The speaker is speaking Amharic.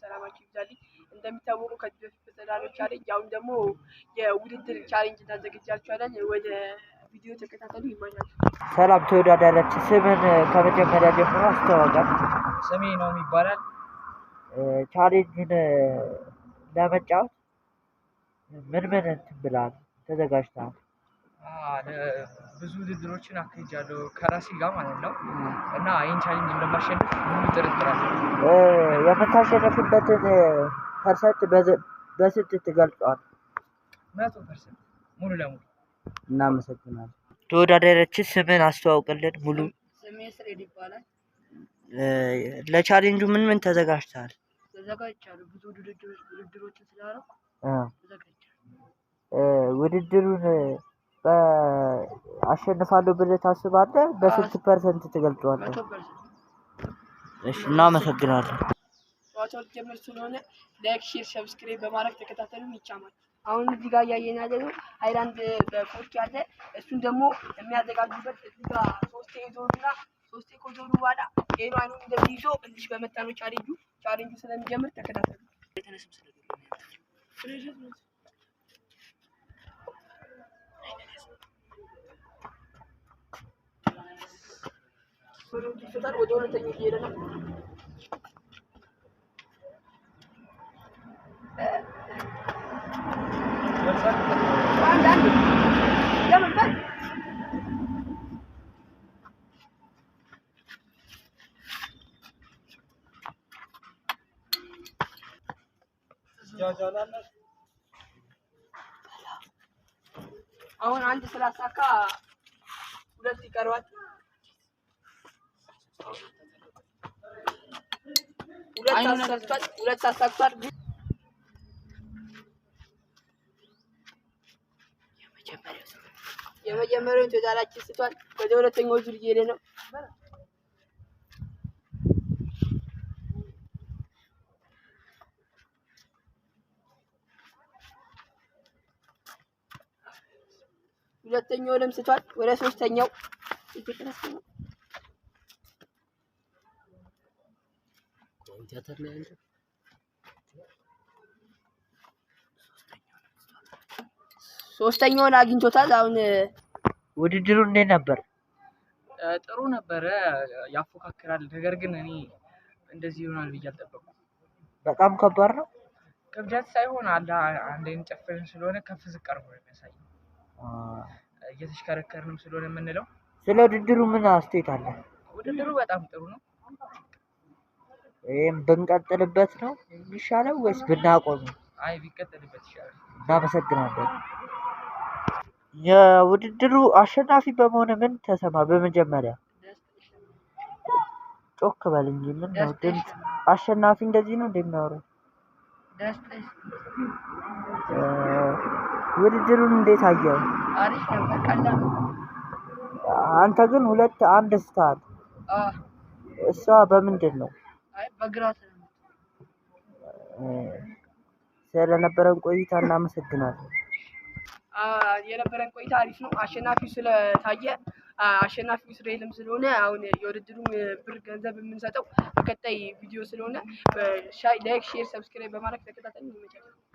ሰላማችሁ ይብዛልኝ። እንደሚታወቀው ከዚህ በፊት በተዳረው ቻሌንጅ አሁን ደግሞ የውድድር ቻሌንጅ እናዘጋጃችኋለን። ወደ ቪዲዮ ተከታተሉ። ይማኛል። ሰላም ተወዳዳሪዎች፣ ስምን ከመጀመሪያ ጀምሮ አስተዋውቃል። ስሜ ነው ይባላል። ቻሌንጁን ለመጫወት ምን እንትን ብለሃል? ተዘጋጅተሃል? ብዙ ውድድሮችን አካሂጃለሁ ከራሴ ጋር ማለት ነው እና ይህን ቻሌንጅ እንደማሸንፍ ሙሉ ጥርጥር አለኝ። የምታሸንፍበትን ፐርሰንት በስንት ትገልጸዋል? 100% ሙሉ ለሙሉ። እናመሰግናለን። ተወዳዳሪያችን ስምን አስተዋውቅልን ሙሉ። ስሜ ስሬድ ይባላል። ለቻሌንጁ ምን ተዘጋጅተሃል? ተዘጋጅቻለሁ። ብዙ ውድድሮችን ስላደረኩ ተዘጋጅቻለሁ። ውድድሩን አሸንፋለሁ ብለህ ታስባለህ? በስንት ፐርሰንት ትገልጸዋለህ? 100%። እሺ፣ እናመሰግናለን። ጨዋታው ጀምር ስለሆነ ላይክ፣ ሼር፣ ሰብስክራይብ በማድረግ ተከታተሉን። ይቻማል። አሁን እዚህ ጋር እያየን ያለነው ሃይላንድ በኮርክ ያለ እሱን ደግሞ የሚያዘጋጁበት እዚህ ጋር ሶስቴ ከዞሩ በኋላ ሄሮ አይኑን እንደዚህ ይዞ እንዲህ በመታ ነው ቻሌንጁ ስለሚጀምር ተከታተሉ። ወደ ሁለተኛው እየሄደ ነው። አሁን አንድ ስላሳካ ሁለት ይቀርባል። ሁለት አሳክቷል። የመጀመሪያው ተዳራችን ስቷል። ወደ ሁለተኛው ዙር እየሄደ ነው። ሁለተኛውንም ስቷል። ወደ ሶስተኛው ሶስተኛውን አግኝቶታል። አሁን ውድድሩ እንዴት ነበር? ጥሩ ነበረ፣ ያፎካክራል። ነገር ግን እኔ እንደዚህ ይሆናል ብዬ አልጠበቅኩም። በጣም ከባድ ነው። ክብደት ሳይሆን አንዴን ጨፍረን ስለሆነ ከፍ ዝቅ አድርጎ ነው የሚያሳየው። እየተሽከረከርንም ስለሆነ የምንለው። ስለ ውድድሩ ምን አስተያየት አለ? ውድድሩ በጣም ጥሩ ነው። ይሄም ብንቀጥልበት ነው የሚሻለው ወይስ ብናቆም? አይ ቢቀጥልበት ይሻላል። እናመሰግናለን። የውድድሩ አሸናፊ በመሆን ምን ተሰማ? በመጀመሪያ ጮክ በል እንጂ ምን ነው ድምፅ። አሸናፊ እንደዚህ ነው እንደሚያወራው። ውድድሩን እንዴት አየው? አሪፍ ነበር። ቀላል። አንተ ግን 2-1 ስትል እሷ በምንድን ነው? አይ በግራት ነው። ስለነበረን ቆይታ እናመሰግናለን። የነበረን ቆይታ አሪፍ ነው። አሸናፊው ስለታየ አሸናፊው እስራኤልም ስለሆነ አሁን የውድድሩን ብር ገንዘብ የምንሰጠው በቀጣይ ቪዲዮ ስለሆነ ላይክ፣ ሼር፣ ሰብስክራይብ በማድረግ ተከታተሉ። ይመቻችሁ።